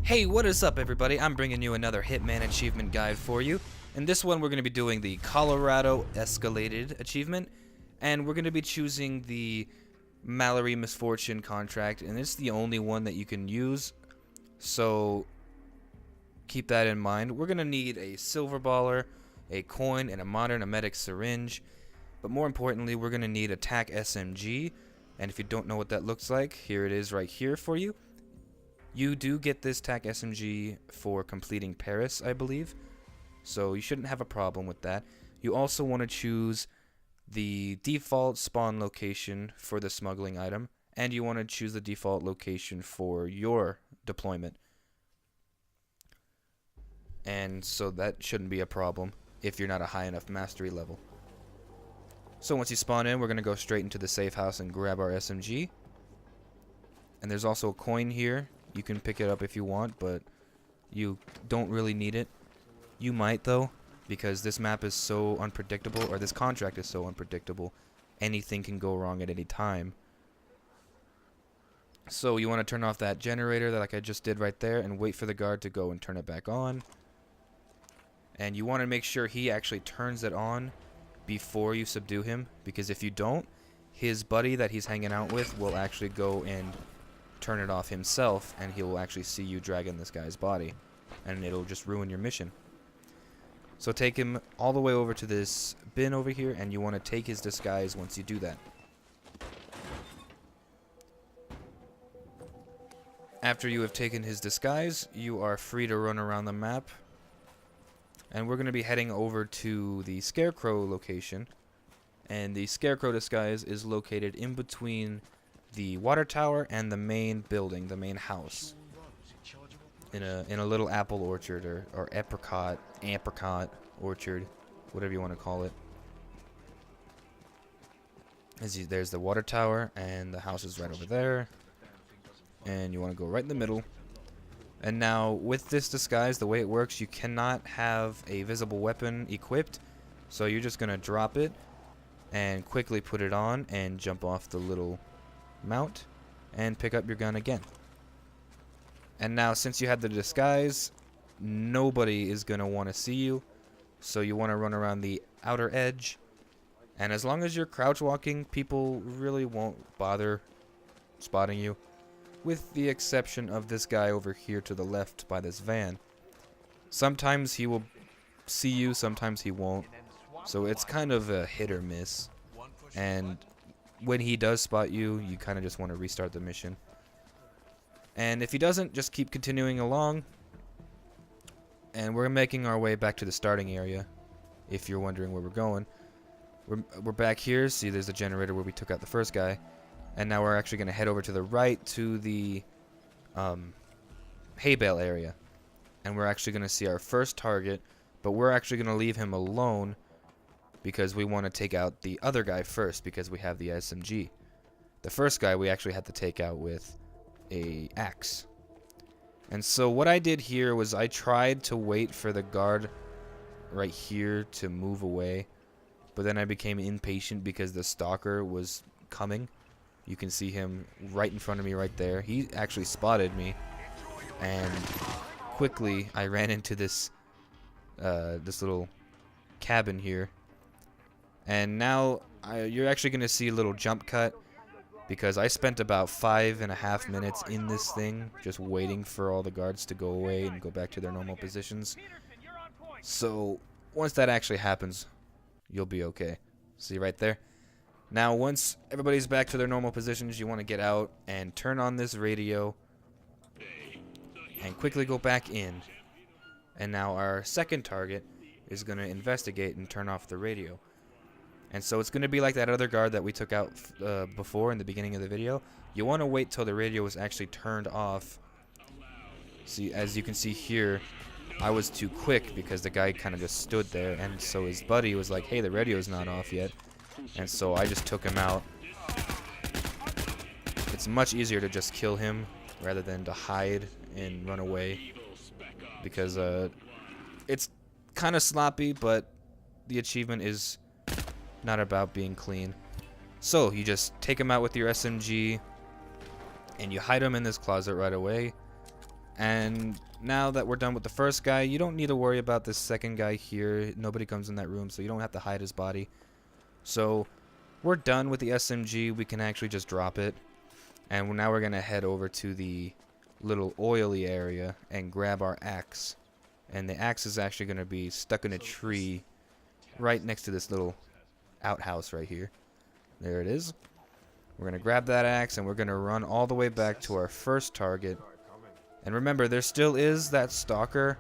Hey, what is up everybody? I'm bringing you another Hitman achievement guide for you. In this one we're going to be doing the Colorado Escalated achievement, and we're going to be choosing the Mallory Misfortune contract, and it's the only one that you can use, so keep that in mind. We're going to need a silver baller, a coin, and a modern emetic syringe, but more importantly we're going to need a TAC SMG, and if you don't know what that looks like, here it is right here for you. You do get this TAC SMG for completing Paris, I believe, so you shouldn't have a problem with that. You also want to choose the default spawn location for the smuggling item, and you want to choose the default location for your deployment. And so that shouldn't be a problem if you're not a high enough mastery level. So once you spawn in, we're going to go straight into the safe house and grab our SMG. And there's also a coin here. You can pick it up if you want, but you don't really need it. You might though, because this map is so unpredictable, or this contract is so unpredictable. Anything can go wrong at any time. So you want to turn off that generator like I just did right there and wait for the guard to go and turn it back on. And you want to make sure he actually turns it on before you subdue him, because if you don't, his buddy that he's hanging out with will actually go and turn it off himself, and he'll actually see you dragging this guy's body, and it'll just ruin your mission. So take him all the way over to this bin over here, and you want to take his disguise once you do that. After you have taken his disguise, you are free to run around the map, and we're going to be heading over to the scarecrow location, and the scarecrow disguise is located in between the water tower and the main building, the main house, in a little apple orchard or apricot orchard, whatever you want to call it. There's the water tower, and the house is right over there, and you want to go right in the middle. And now with this disguise, the way it works, you cannot have a visible weapon equipped, so you're just gonna drop it and quickly put it on and jump off the little mount and pick up your gun again. And now since you had the disguise, nobody is going to want to see you, so you want to run around the outer edge, and as long as you're crouch walking, people really won't bother spotting you, with the exception of this guy over here to the left by this van. Sometimes he will see you, sometimes he won't, so it's kind of a hit or miss, and when he does spot you, you kind of just want to restart the mission. And if he doesn't, just keep continuing along. And we're making our way back to the starting area, if you're wondering where we're going. We're back here. See, there's the generator where we took out the first guy. And now we're actually going to head over to the right to the hay bale area. And we're actually going to see our first target, but we're actually going to leave him alone because we want to take out the other guy first, because we have the SMG. The first guy we actually had to take out with a axe. And so what I did here was I tried to wait for the guard right here to move away, but then I became impatient because the stalker was coming. You can see him right in front of me right there. He actually spotted me, and quickly I ran into this this little cabin here. And now you're actually going to see a little jump cut, because I spent about 5.5 minutes in this thing just waiting for all the guards to go away and go back to their normal positions. So once that actually happens, you'll be okay. See right there? Now once everybody's back to their normal positions, you want to get out and turn on this radio and quickly go back in. And now our second target is going to investigate and turn off the radio. And so it's going to be like that other guard that we took out before in the beginning of the video. You want to wait till the radio is actually turned off. See, as you can see here, I was too quick because the guy kind of just stood there. And so his buddy was like, hey, the radio's not off yet. And so I just took him out. It's much easier to just kill him rather than to hide and run away, because it's kind of sloppy, but the achievement is not about being clean. So you just take him out with your SMG and you hide him in this closet right away. And now that we're done with the first guy, you don't need to worry about this second guy here. Nobody comes in that room, so you don't have to hide his body. So we're done with the SMG. We can actually just drop it. And now we're going to head over to the little oily area and grab our axe. And the axe is actually going to be stuck in a tree right next to this little outhouse right here. There it is. We're going to grab that axe and we're going to run all the way back to our first target. And remember, there still is that stalker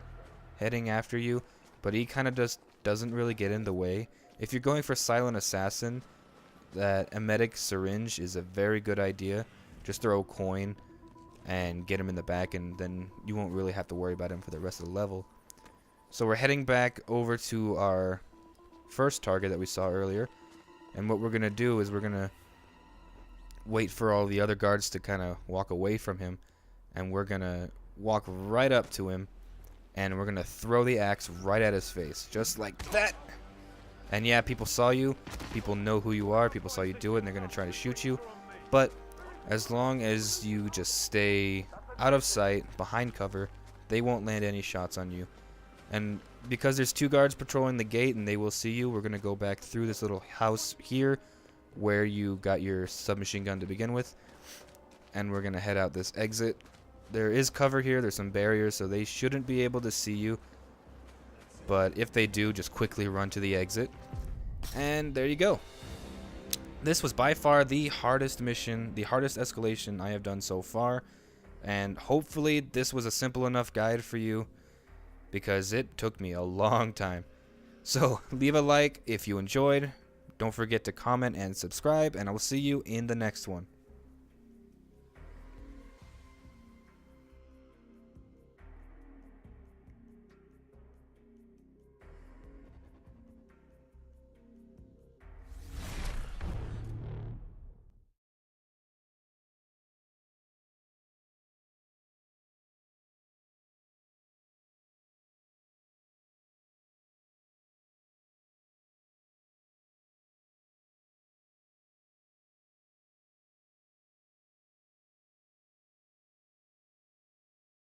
heading after you, but he kind of just doesn't really get in the way. If you're going for silent assassin, that emetic syringe is a very good idea. Just throw a coin and get him in the back, and then you won't really have to worry about him for the rest of the level. So we're heading back over to our first target that we saw earlier, and what we're going to do is we're going to wait for all the other guards to kind of walk away from him, and we're going to walk right up to him, and we're going to throw the axe right at his face, just like that. And yeah, people saw you, people know who you are, people saw you do it, and they're going to try to shoot you. But as long as you just stay out of sight, behind cover, they won't land any shots on you. And because there's 2 guards patrolling the gate and they will see you, we're going to go back through this little house here where you got your submachine gun to begin with. And we're going to head out this exit. There is cover here, there's some barriers, so they shouldn't be able to see you. But if they do, just quickly run to the exit. And there you go. This was by far the hardest mission, the hardest escalation I have done so far. And hopefully this was a simple enough guide for you, because it took me a long time. So leave a like if you enjoyed. Don't forget to comment and subscribe, and I will see you in the next one.